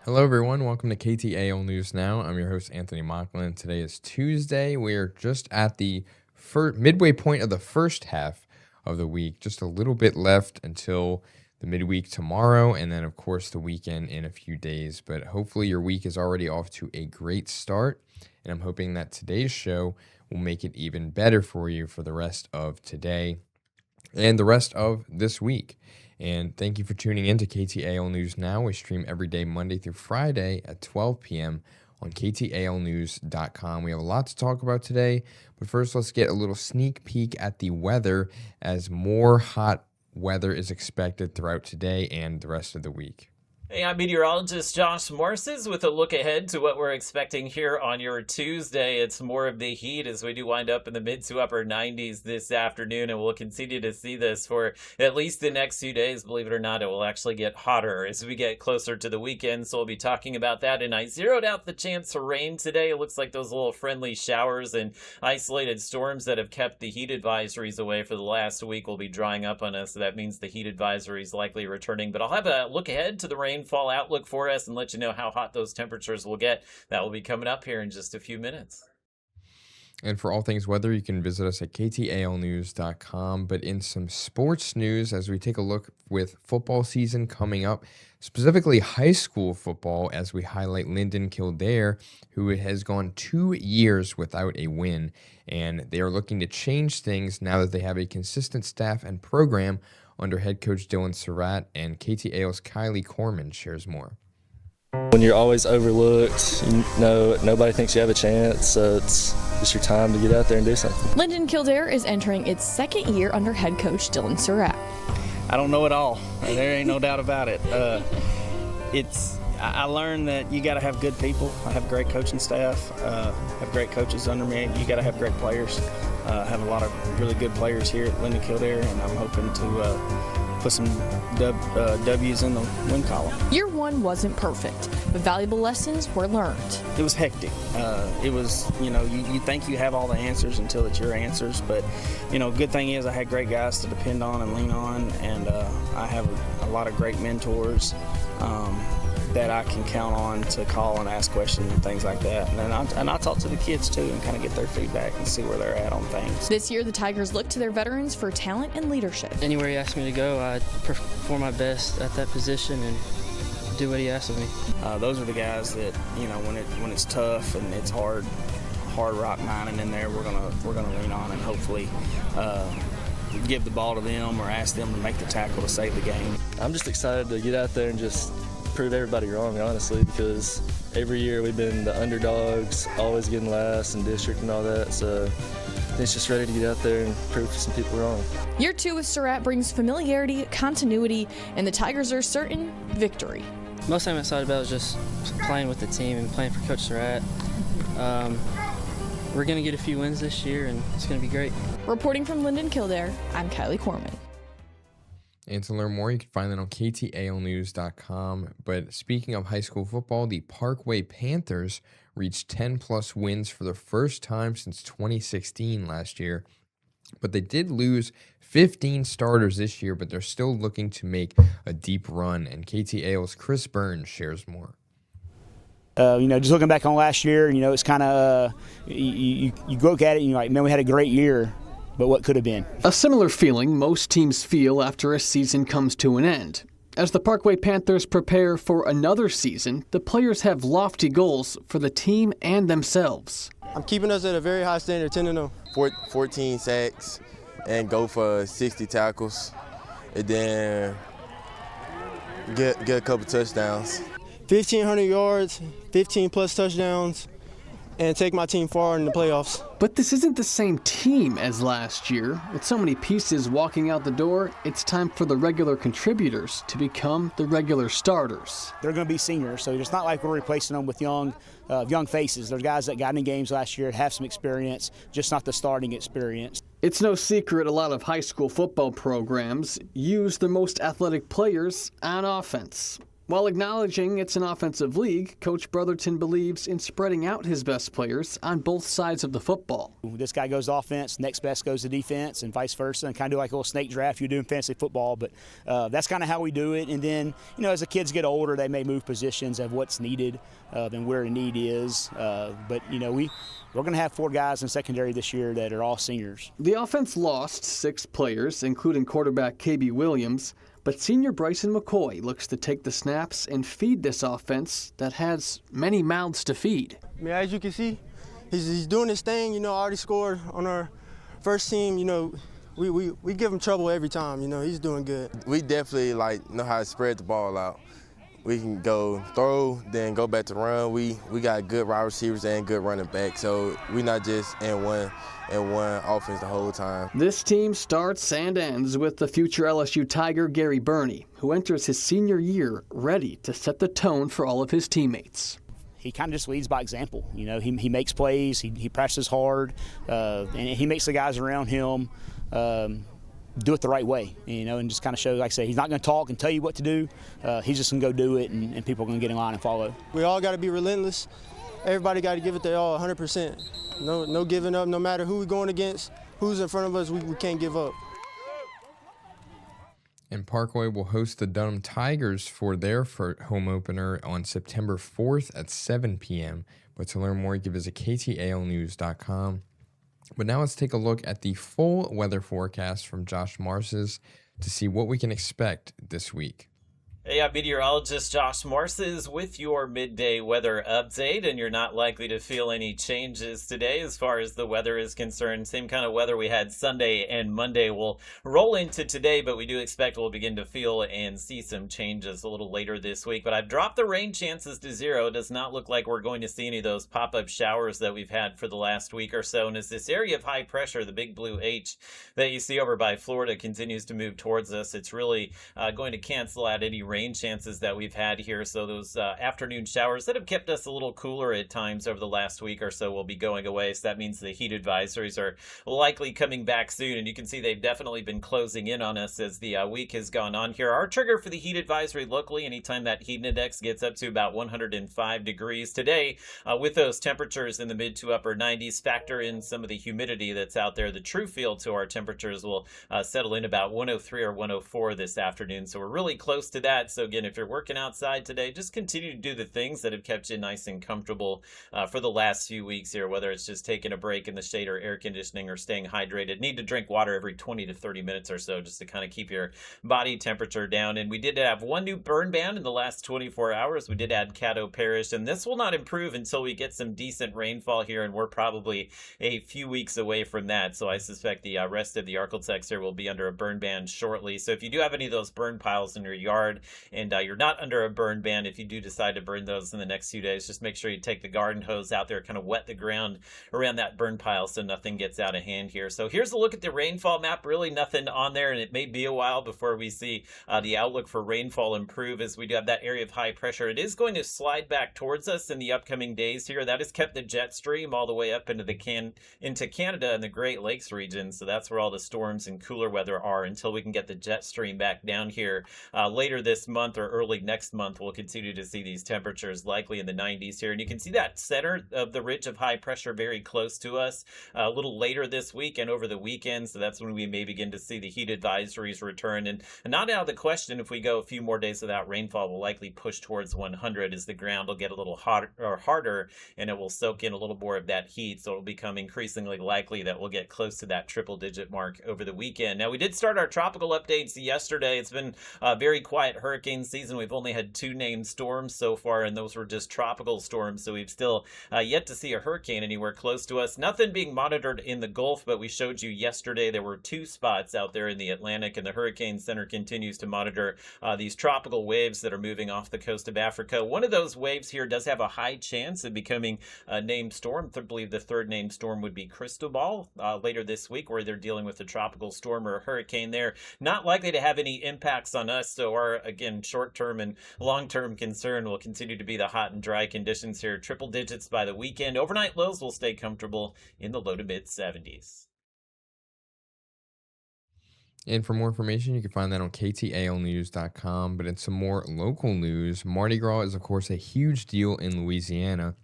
Hello, everyone. Welcome to KTAL News Now. I'm your host, Anthony Mocklin. Today is Tuesday. We are just at the midway point of the first half of the week. Just a little bit left until the midweek tomorrow, and then, of course, the weekend in a few days. But hopefully your week is already off to a great start, and I'm hoping that today's show will make it even better for you for the rest of today and the rest of this week. And thank you for tuning in to KTAL News Now. We stream every day, Monday through Friday at 12 p.m. on KTALnews.com. We have a lot to talk about today, but first let's get a little sneak peek at the weather as more hot weather is expected throughout today and the rest of the week. Hey, I'm meteorologist Josh Morses with a look ahead to what we're expecting here on your Tuesday. It's more of the heat as we do wind up in the mid to upper 90s this afternoon, and we'll continue to see this for at least the next few days. Believe it or not, it will actually get hotter as we get closer to the weekend, so we'll be talking about that. And I zeroed out the chance for rain today. It looks like those little friendly showers and isolated storms that have kept the heat advisories away for the last week will be drying up on us, so that means the heat advisory is likely returning. But I'll have a look ahead to the rainfall outlook for us and let you know how hot those temperatures will get. That will be coming up here in just a few minutes. And for all things weather, you can visit us at KTALnews.com. But in some sports news, as we take a look with football season coming up, specifically high school football, as we highlight Linden Kildare, who has gone 2 years without a win. And they are looking to change things now that they have a consistent staff and program under head coach Dylan Surratt, and KTAL's Kylie Corman shares more. When you're always overlooked, nobody thinks you have a chance, so it's just your time to get out there and do something. Linden Kildare is entering its second year under head coach Dylan Surratt. I don't know it all. There ain't no doubt about it. I learned that you got to have good people. I have great coaching staff, have great coaches under me. You got to have great players. Have a lot of really good players here at Linden Kildare, and I'm hoping to put some W's in the win column. Year one wasn't perfect, but valuable lessons were learned. It was hectic. It was, you think you have all the answers until it's your answers, but, good thing is I had great guys to depend on and lean on, and I have a lot of great mentors that I can count on to call and ask questions and things like that. And I talk to the kids too and kind of get their feedback and see where they're at on things. This year, the Tigers look to their veterans for talent and leadership. Anywhere he asks me to go, I perform my best at that position and do what he asks of me. Those are the guys that, when it's tough and it's hard rock mining in there, we're gonna lean on and hopefully give the ball to them or ask them to make the tackle to save the game. I'm just excited to get out there and just prove everybody wrong, honestly, because every year we've been the underdogs, always getting last in district and all that, so it's just ready to get out there and prove some people wrong. Year two with Surratt brings familiarity, continuity, and the Tigers are certain victory. Most thing I'm excited about is just playing with the team and playing for Coach Surratt. We're going to get a few wins this year, and it's going to be great. Reporting from Linden Kildare, I'm Kylie Corman. And to learn more, you can find that on KTALnews.com. But speaking of high school football, the Parkway Panthers reached 10-plus wins for the first time since 2016 last year. But they did lose 15 starters this year, but they're still looking to make a deep run. And KTAL's Chris Burns shares more. Just looking back on last year, it's kind of, you look at it and you're like, man, we had a great year. But what could have been? A similar feeling most teams feel after a season comes to an end. As the Parkway Panthers prepare for another season, the players have lofty goals for the team and themselves. I'm keeping us at a very high standard, 10-0. 14 sacks and go for 60 tackles, and then get a couple touchdowns. 1,500 yards, 15-plus touchdowns, and take my team far in the playoffs. But this isn't the same team as last year. With so many pieces walking out the door, it's time for the regular contributors to become the regular starters. They're going to be seniors, so it's not like we're replacing them with young faces. There's guys that got in games last year, have some experience, just not the starting experience. It's no secret a lot of high school football programs use their most athletic players on offense. While acknowledging it's an offensive league, Coach Brotherton believes in spreading out his best players on both sides of the football. This guy goes to offense, next best goes to defense, and vice versa, and kind of do like a little snake draft you do in fantasy football. But that's kind of how we do it. And then, as the kids get older, they may move positions of what's needed and where the need is. But we're going to have 4 guys in secondary this year that are all seniors. The offense lost 6 players, including quarterback KB Williams. But senior Bryson McCoy looks to take the snaps and feed this offense that has many mouths to feed. I mean, as you can see, he's doing his thing. Already scored on our first team. We give him trouble every time. He's doing good. We definitely know how to spread the ball out. We can go throw, then go back to run. We got good wide receivers and good running back, so we're not just in one offense the whole time. This team starts and ends with the future LSU Tiger Gary Burney, who enters his senior year ready to set the tone for all of his teammates. He kind of just leads by example. He makes plays, he practices hard, and he makes the guys around him do it the right way, and just kind of show, like I say, he's not going to talk and tell you what to do. He's just going to go do it, and people are going to get in line and follow. We all got to be relentless. Everybody got to give it their all, 100%. No giving up, no matter who we're going against, who's in front of us, we can't give up. And Parkway will host the Durham Tigers for their home opener on September 4th at 7 p.m. But to learn more, you can visit KTALnews.com. But now let's take a look at the full weather forecast from Josh Marses to see what we can expect this week. Hey, I'm meteorologist Josh Morses with your midday weather update, and you're not likely to feel any changes today as far as the weather is concerned. Same kind of weather we had Sunday and Monday will roll into today, but we do expect we'll begin to feel and see some changes a little later this week. But I've dropped the rain chances to 0. It does not look like we're going to see any of those pop-up showers that we've had for the last week or so. And as this area of high pressure, the big blue H that you see over by Florida, continues to move towards us, it's really going to cancel out any rain chances that we've had here. So those afternoon showers that have kept us a little cooler at times over the last week or so will be going away. So that means the heat advisories are likely coming back soon. And you can see they've definitely been closing in on us as the week has gone on here. Our trigger for the heat advisory locally, anytime that heat index gets up to about 105 degrees today, with those temperatures in the mid to upper 90s, factor in some of the humidity that's out there. The true feel to our temperatures will settle in about 103 or 104 this afternoon. So we're really close to that. So again, if you're working outside today, just continue to do the things that have kept you nice and comfortable for the last few weeks here, whether it's just taking a break in the shade or air conditioning or staying hydrated. Need to drink water every 20 to 30 minutes or so just to kind of keep your body temperature down. And we did have one new burn ban in the last 24 hours. We did add Caddo Parish, and this will not improve until we get some decent rainfall here, and we're probably a few weeks away from that. So I suspect the rest of the Arklatex here will be under a burn ban shortly. So if you do have any of those burn piles in your yard and you're not under a burn ban, if you do decide to burn those in the next few days, just make sure you take the garden hose out there, kind of wet the ground around that burn pile so nothing gets out of hand here. So here's a look at the rainfall map. Really nothing on there, and it may be a while before we see the outlook for rainfall improve, as we do have that area of high pressure. It is going to slide back towards us in the upcoming days here. That has kept the jet stream all the way up into Canada and the Great Lakes region. So that's where all the storms and cooler weather are until we can get the jet stream back down here later this month or early next month. We'll continue to see these temperatures likely in the 90s here. And you can see that center of the ridge of high pressure very close to us a little later this week and over the weekend. So that's when we may begin to see the heat advisories return. And not out of the question, if we go a few more days without rainfall, we'll likely push towards 100 as the ground will get a little harder and it will soak in a little more of that heat. So it'll become increasingly likely that we'll get close to that triple digit mark over the weekend. Now, we did start our tropical updates yesterday. It's been a very quiet hurricane season. We've only had 2 named storms so far, and those were just tropical storms. So we've still yet to see a hurricane anywhere close to us. Nothing being monitored in the Gulf, but we showed you yesterday there were 2 spots out there in the Atlantic, and the Hurricane Center continues to monitor these tropical waves that are moving off the coast of Africa. One of those waves here does have a high chance of becoming a named storm. I believe the 3rd named storm would be Cristobal later this week, where they're dealing with a tropical storm or a hurricane there. Not likely to have any impacts on us. So our, again, short-term and long-term concern will continue to be the hot and dry conditions here. Triple digits by the weekend. Overnight lows will stay comfortable in the low to mid 70s. And for more information, you can find that on KTALnews.com. But in some more local news, Mardi Gras is, of course, a huge deal in Louisiana.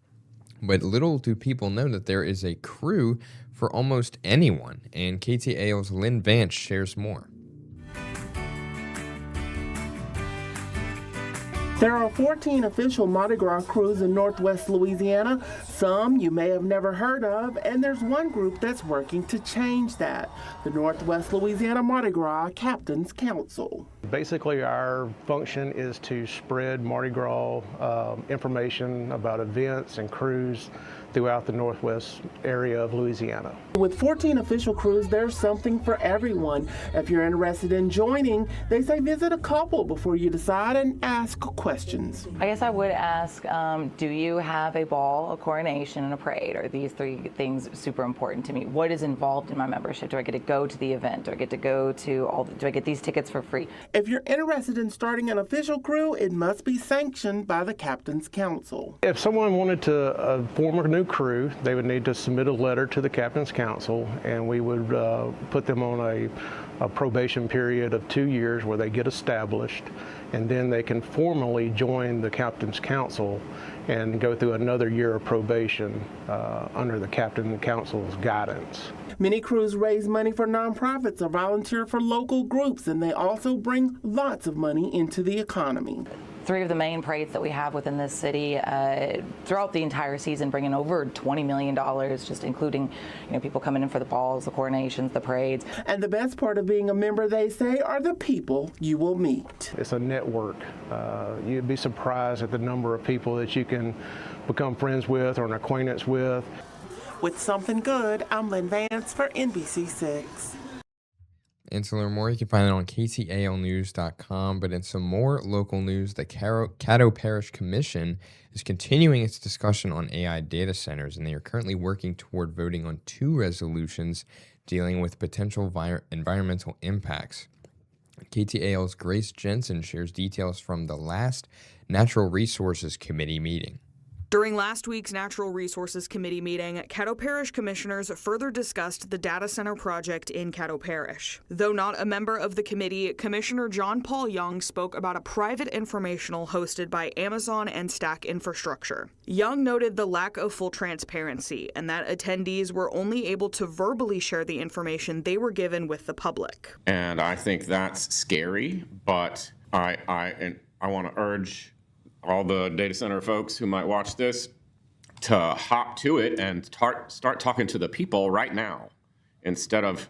But little do people know that there is a crew for almost anyone. And KTAL's Lynn Vance shares more. There are 14 official Mardi Gras crews in Northwest Louisiana. Some you may have never heard of, and there's one group that's working to change that. The Northwest Louisiana Mardi Gras Captains Council. Basically, our function is to spread Mardi Gras information about events and crews throughout the Northwest area of Louisiana. With 14 official crews, there's something for everyone. If you're interested in joining, they say visit a couple before you decide and ask questions. I guess I would ask, do you have a ball, a coronation, and a parade? Are these three things super important to me? What is involved in my membership? Do I get to go to the event? Do I get to go to do I get these tickets for free? If you're interested in starting an official crew, it must be sanctioned by the Captains Council. If someone wanted to form a new crew, they would need to submit a letter to the Captains Council, and we would put them on a probation period of 2 years where they get established, and then they can formally join the Captains Council and go through another year of probation under the Captains Council's guidance. Many crews raise money for nonprofits or volunteer for local groups, and they also bring lots of money into the economy. 3 of the main parades that we have within this city throughout the entire season bring in over $20 million, just including people coming in for the balls, the coronations, the parades. And the best part of being a member, they say, are the people you will meet. It's a network. You'd be surprised at the number of people that you can become friends with or an acquaintance with. With something good, I'm Lynn Vance for NBC6. And to learn more, you can find it on KTALnews.com. But in some more local news, the Caddo Parish Commission is continuing its discussion on AI data centers, and they are currently working toward voting on 2 resolutions dealing with potential environmental impacts. KTAL's Grace Jensen shares details from the last Natural Resources Committee meeting. During last week's Natural Resources Committee meeting, Caddo Parish commissioners further discussed the data center project in Caddo Parish. Though not a member of the committee, Commissioner John Paul Young spoke about a private informational hosted by Amazon and Stack Infrastructure. Young noted the lack of full transparency and that attendees were only able to verbally share the information they were given with the public. And I think that's scary, but I want to urge all the data center folks who might watch this to hop to it and start talking to the people right now instead of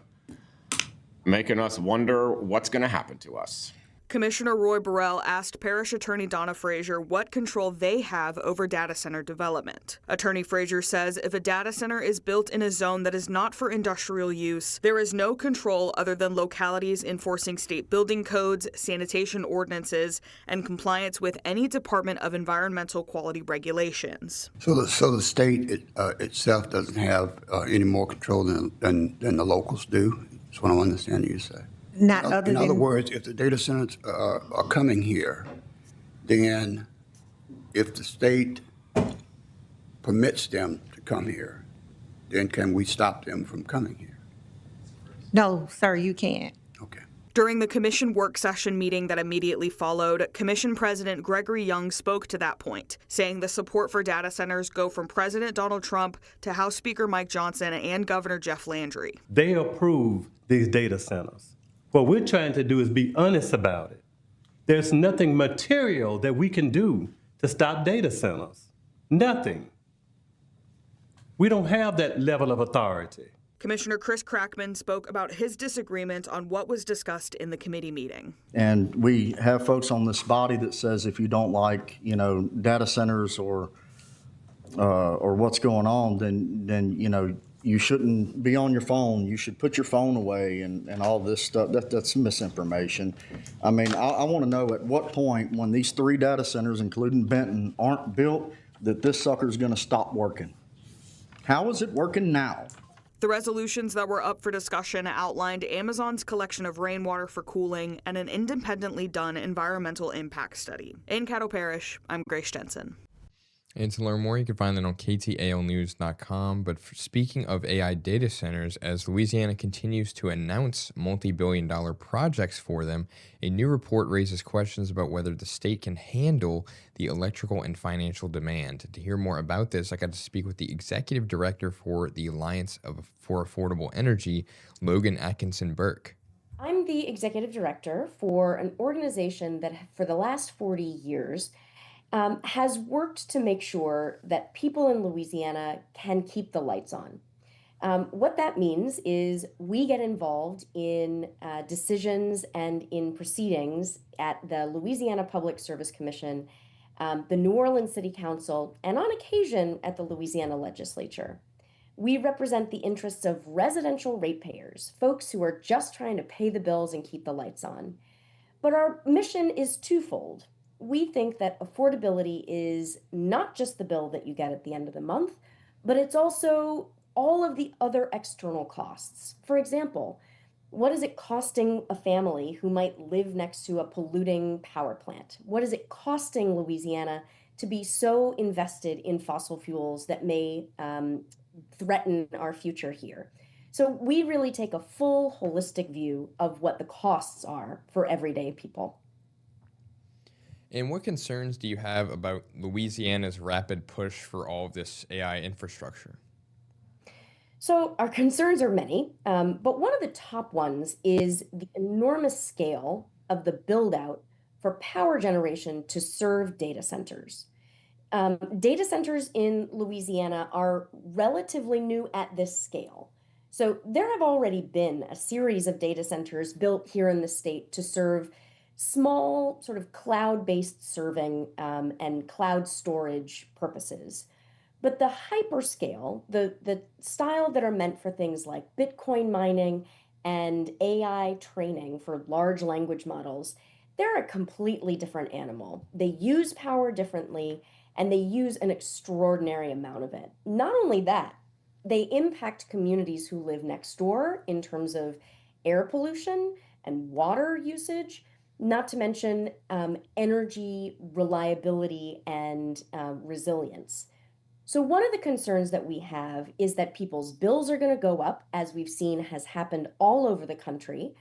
making us wonder what's going to happen to us. Commissioner Roy Burrell asked Parish Attorney Donna Frazier what control they have over data center development. Attorney Frazier says if a data center is built in a zone that is not for industrial use, there is no control other than localities enforcing state building codes, sanitation ordinances, and compliance with any Department of Environmental Quality regulations. So the state itself doesn't have any more control than the locals do? That's what I'm understanding you say. In other words, if the data centers are coming here, then if the state permits them to come here, then can we stop them from coming here? No, sir, you can't. Okay. During the commission work session meeting that immediately followed, Commission President Gregory Young spoke to that point, saying the support for data centers go from President Donald Trump to House Speaker Mike Johnson and Governor Jeff Landry. They approve these data centers. What we're trying to do is be honest about it. There's nothing material that we can do to stop data centers. Nothing. We don't have that level of authority. Commissioner Chris Crackman spoke about his disagreement on what was discussed in the committee meeting. And we have folks on this body that says if you don't like, data centers or what's going on, then you shouldn't be on your phone. You should put your phone away and all this stuff. That's misinformation. I mean, I want to know at what point when these 3 data centers, including Benton, aren't built, that this sucker's going to stop working. How is it working now? The resolutions that were up for discussion outlined Amazon's collection of rainwater for cooling and an independently done environmental impact study. In Caddo Parish, I'm Grace Jensen. And to learn more, you can find that on ktalnews.com. But speaking of AI data centers, as Louisiana continues to announce multi-billion-dollar projects for them, a new report raises questions about whether the state can handle the electrical and financial demand. To hear more about this, I got to speak with the executive director for the for Affordable Energy, Logan Atkinson Burke. I'm the executive director for an organization that for the last 40 years has worked to make sure that people in Louisiana can keep the lights on. What that means is we get involved in decisions and in proceedings at the Louisiana Public Service Commission, the New Orleans City Council, and on occasion at the Louisiana Legislature. We represent the interests of residential ratepayers, folks who are just trying to pay the bills and keep the lights on. But our mission is twofold. We think that affordability is not just the bill that you get at the end of the month, but it's also all of the other external costs. For example, what is it costing a family who might live next to a polluting power plant? What is it costing Louisiana to be so invested in fossil fuels that may threaten our future here? So we really take a full holistic view of what the costs are for everyday people. And what concerns do you have about Louisiana's rapid push for all of this AI infrastructure? So our concerns are many, but one of the top ones is the enormous scale of the build out for power generation to serve data centers. Data centers in Louisiana are relatively new at this scale. So there have already been a series of data centers built here in the state to serve small sort of cloud-based serving and cloud storage purposes. But the hyperscale, the style that are meant for things like Bitcoin mining and AI training for large language models, they're a completely different animal. They use power differently, and they use an extraordinary amount of it. Not only that, they impact communities who live next door in terms of air pollution and water usage, not to mention energy reliability and resilience. So one of the concerns that we have is that people's bills are going to go up, as we've seen has happened all over the country,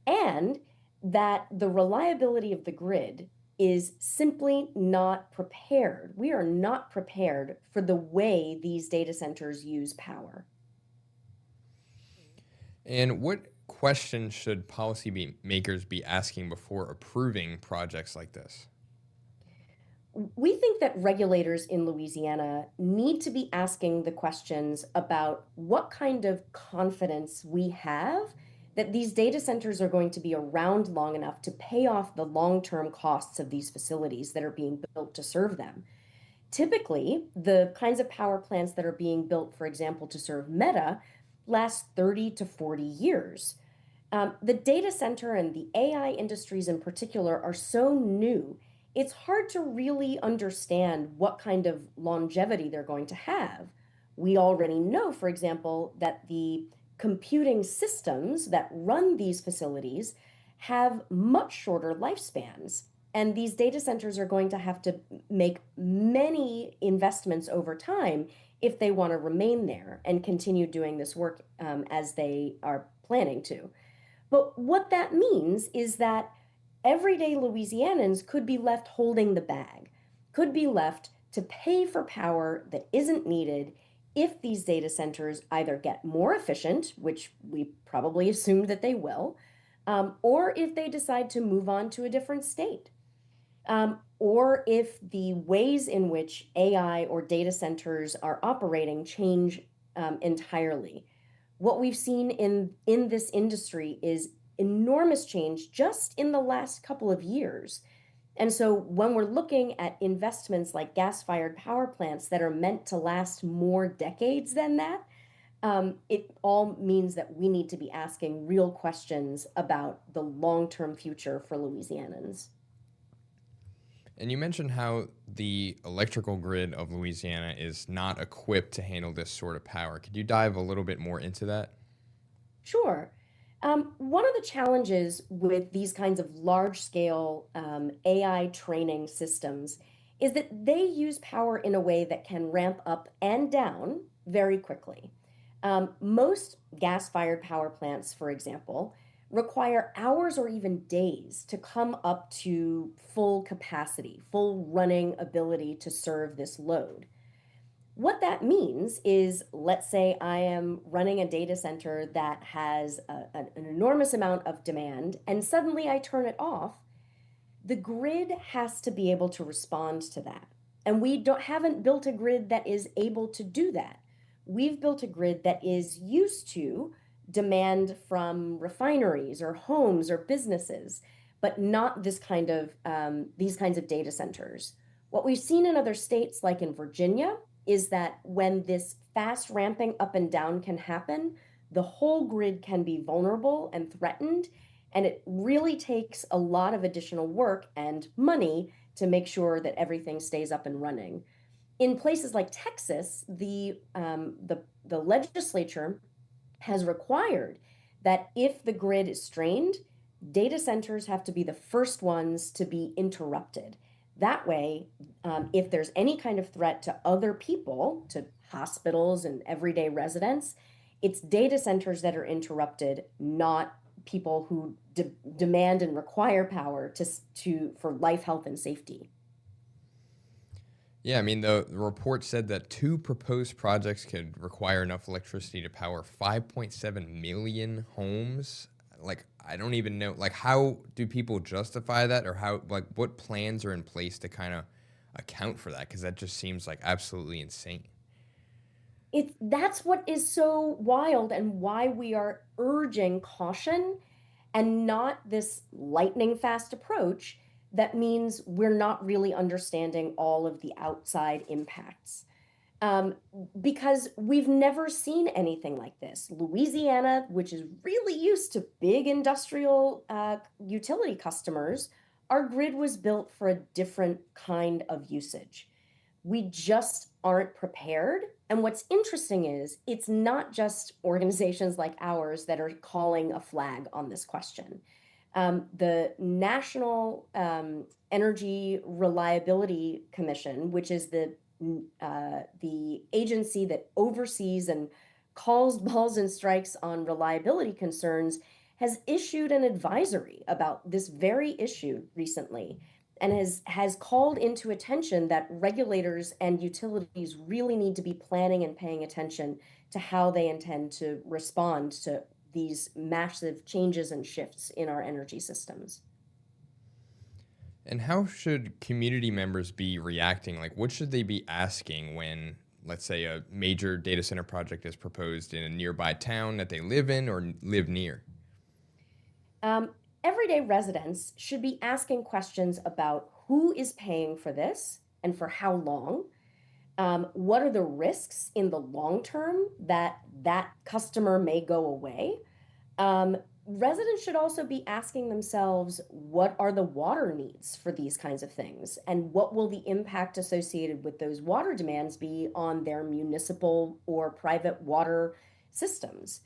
and that the reliability of the grid is simply not prepared. We are not prepared for the way these data centers use power. And what questions should policymakers be asking before approving projects like this? We think that regulators in Louisiana need to be asking the questions about what kind of confidence we have that these data centers are going to be around long enough to pay off the long-term costs of these facilities that are being built to serve them. Typically, the kinds of power plants that are being built, for example, to serve Meta, last 30 to 40 years. The data center and the AI industries in particular are so new, it's hard to really understand what kind of longevity they're going to have. We already know, for example, that the computing systems that run these facilities have much shorter lifespans. And these data centers are going to have to make many investments over time if they want to remain there and continue doing this work as they are planning to. But what that means is that everyday Louisianans could be left holding the bag, could be left to pay for power that isn't needed if these data centers either get more efficient, which we probably assume that they will, or if they decide to move on to a different state. Or if the ways in which AI or data centers are operating change entirely. What we've seen in this industry is enormous change just in the last couple of years. And so when we're looking at investments like gas-fired power plants that are meant to last more decades than that, it all means that we need to be asking real questions about the long-term future for Louisianans. And you mentioned how the electrical grid of Louisiana is not equipped to handle this sort of power. Could you dive a little bit more into that? Sure. One of the challenges with these kinds of large-scale AI training systems is that they use power in a way that can ramp up and down very quickly. Most gas-fired power plants, for example, require hours or even days to come up to full capacity, full running ability to serve this load. What that means is, let's say I am running a data center that has an enormous amount of demand, and suddenly I turn it off. The grid has to be able to respond to that. And we haven't built a grid that is able to do that. We've built a grid that is used to demand from refineries or homes or businesses, but not this kind of these kinds of data centers. What we've seen in other states, like in Virginia, is that when this fast ramping up and down can happen, the whole grid can be vulnerable and threatened. And it really takes a lot of additional work and money to make sure that everything stays up and running. In places like Texas, the legislature has required that if the grid is strained, data centers have to be the first ones to be interrupted. That way, if there's any kind of threat to other people, to hospitals and everyday residents, it's data centers that are interrupted, not people who demand and require power for life, health, and safety. Yeah, I mean, the report said that 2 proposed projects could require enough electricity to power 5.7 million homes. Like, I don't even know, like, how do people justify that, or how, like, what plans are in place to kind of account for that? Because that just seems like absolutely insane. That's what is so wild, and why we are urging caution and not this lightning fast approach that means we're not really understanding all of the outside impacts. Because we've never seen anything like this. Louisiana, which is really used to big industrial utility customers, our grid was built for a different kind of usage. We just aren't prepared. And what's interesting is it's not just organizations like ours that are calling a flag on this question. The National Energy Reliability Commission, which is the agency that oversees and calls balls and strikes on reliability concerns, has issued an advisory about this very issue recently, and has called into attention that regulators and utilities really need to be planning and paying attention to how they intend to respond to these massive changes and shifts in our energy systems. And how should community members be reacting? Like, what should they be asking when, let's say, a major data center project is proposed in a nearby town that they live in or live near? Everyday residents should be asking questions about who is paying for this and for how long. What are the risks in the long term that customer may go away? Residents should also be asking themselves, what are the water needs for these kinds of things? And what will the impact associated with those water demands be on their municipal or private water systems?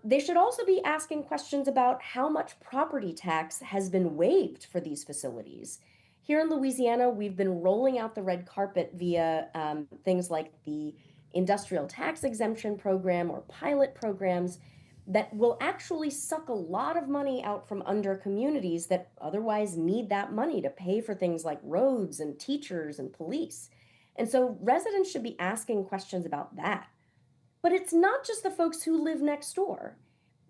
They should also be asking questions about how much property tax has been waived for these facilities. Here in Louisiana, we've been rolling out the red carpet via things like the industrial tax exemption program or pilot programs that will actually suck a lot of money out from under communities that otherwise need that money to pay for things like roads and teachers and police. And so residents should be asking questions about that. But it's not just the folks who live next door.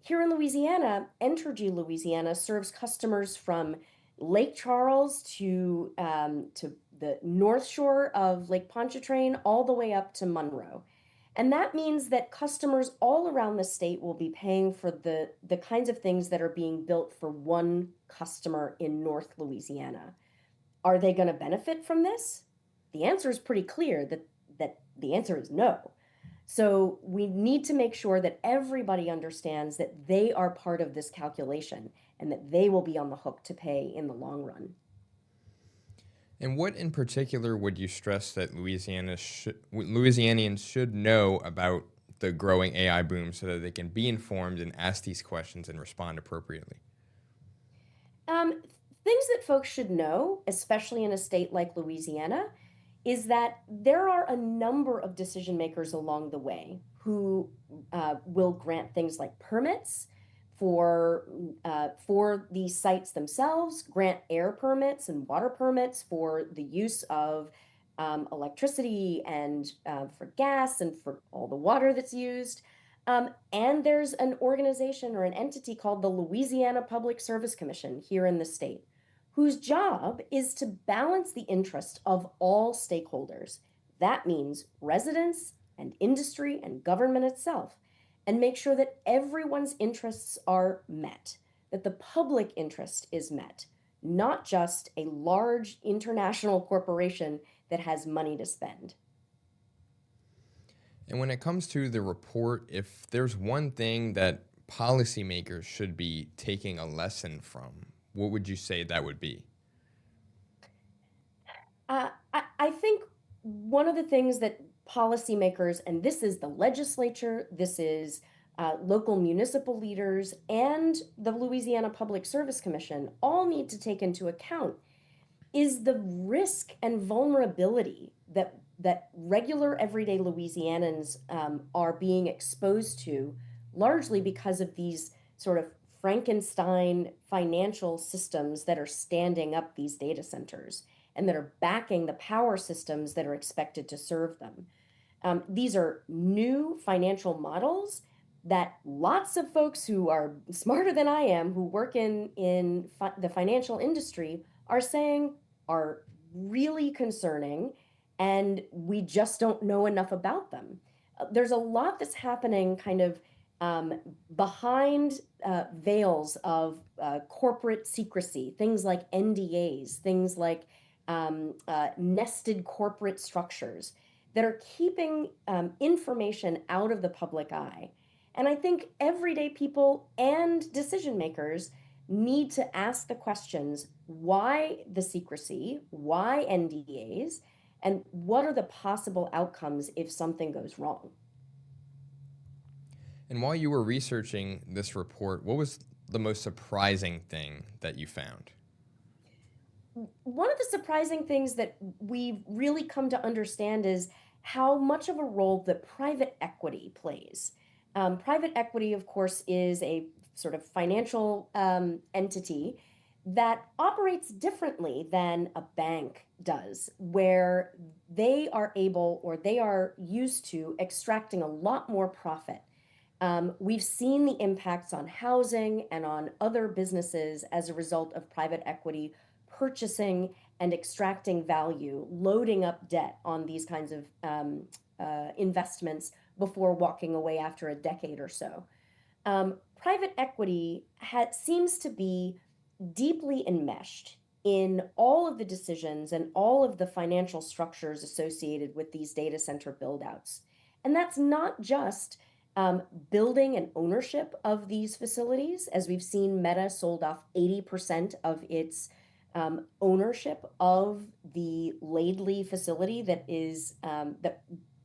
Here in Louisiana, Entergy Louisiana serves customers from Lake Charles to the north shore of Lake Pontchartrain, all the way up to Monroe. And that means that customers all around the state will be paying for the kinds of things that are being built for one customer in North Louisiana. Are they going to benefit from this? The answer is pretty clear that the answer is no. So we need to make sure that everybody understands that they are part of this calculation and that they will be on the hook to pay in the long run. And what in particular would you stress that Louisianians should know about the growing AI boom so that they can be informed and ask these questions and respond appropriately? Things that folks should know, especially in a state like Louisiana, is that there are a number of decision makers along the way who will grant things like permits for the sites themselves, grant air permits and water permits for the use of electricity and for gas and for all the water that's used. And there's an organization or an entity called the Louisiana Public Service Commission here in the state, whose job is to balance the interest of all stakeholders. That means residents and industry and government itself, and make sure that everyone's interests are met, that the public interest is met, not just a large international corporation that has money to spend. And when it comes to the report, if there's one thing that policymakers should be taking a lesson from, what would you say that would be? I think one of the things that policymakers, and this is the legislature, this is local municipal leaders, and the Louisiana Public Service Commission all need to take into account is the risk and vulnerability that regular everyday Louisianans are being exposed to, largely because of these sort of Frankenstein financial systems that are standing up these data centers and that are backing the power systems that are expected to serve them. These are new financial models that lots of folks who are smarter than I am, who work in the financial industry, are saying are really concerning, and we just don't know enough about them. There's a lot that's happening kind of behind veils of corporate secrecy, things like NDAs, things like nested corporate structures that are keeping information out of the public eye. And I think everyday people and decision makers need to ask the questions: why the secrecy, why NDAs, and what are the possible outcomes if something goes wrong? And while you were researching this report, what was the most surprising thing that you found? One of the surprising things that we've really come to understand is how much of a role that private equity plays. Private equity, of course, is a sort of financial entity that operates differently than a bank does, where they are able, or they are used to, extracting a lot more profit. We've seen the impacts on housing and on other businesses as a result of private equity purchasing and extracting value, loading up debt on these kinds of investments before walking away after a decade or so. Private equity seems to be deeply enmeshed in all of the decisions and all of the financial structures associated with these data center buildouts. And that's not just building and ownership of these facilities. As we've seen, Meta sold off 80% of its ownership of the Laidley facility that is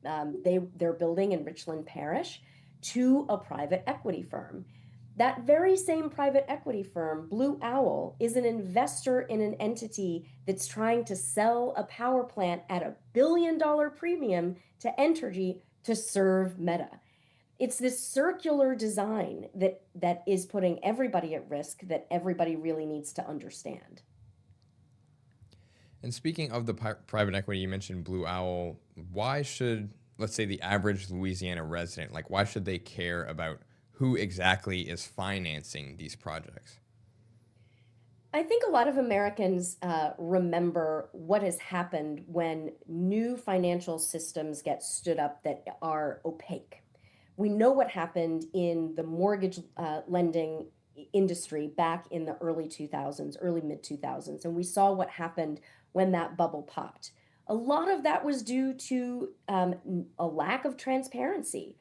they're building in Richland Parish to a private equity firm. That very same private equity firm, Blue Owl, is an investor in an entity that's trying to sell a power plant at $1 billion premium to Entergy to serve Meta. It's this circular design that is putting everybody at risk, that everybody really needs to understand. And speaking of the private equity, you mentioned Blue Owl. Why should, let's say, the average Louisiana resident, why should they care about who exactly is financing these projects? I think a lot of Americans remember what has happened when new financial systems get stood up that are opaque. We know what happened in the mortgage lending industry back in the early 2000s, early mid-2000s, and we saw what happened when that bubble popped. A lot of that was due to a lack of transparency.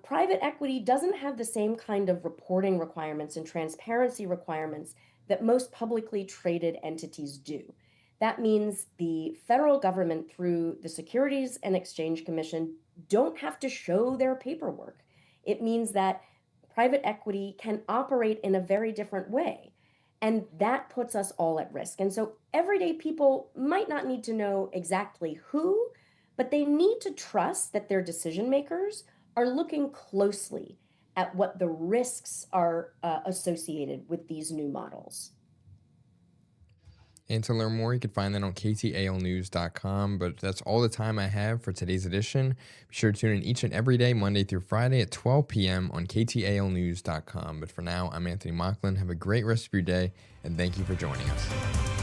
Private equity doesn't have the same kind of reporting requirements and transparency requirements that most publicly traded entities do. That means the federal government, through the Securities and Exchange Commission, don't have to show their paperwork. It means that private equity can operate in a very different way. And that puts us all at risk. And so everyday people might not need to know exactly who, but they need to trust that their decision makers are looking closely at what the risks are associated with these new models. And to learn more, you can find that on ktalnews.com. But that's all the time I have for today's edition. Be sure to tune in each and every day, Monday through Friday at 12 p.m. on ktalnews.com. But for now, I'm Anthony Mocklin. Have a great rest of your day, and thank you for joining us.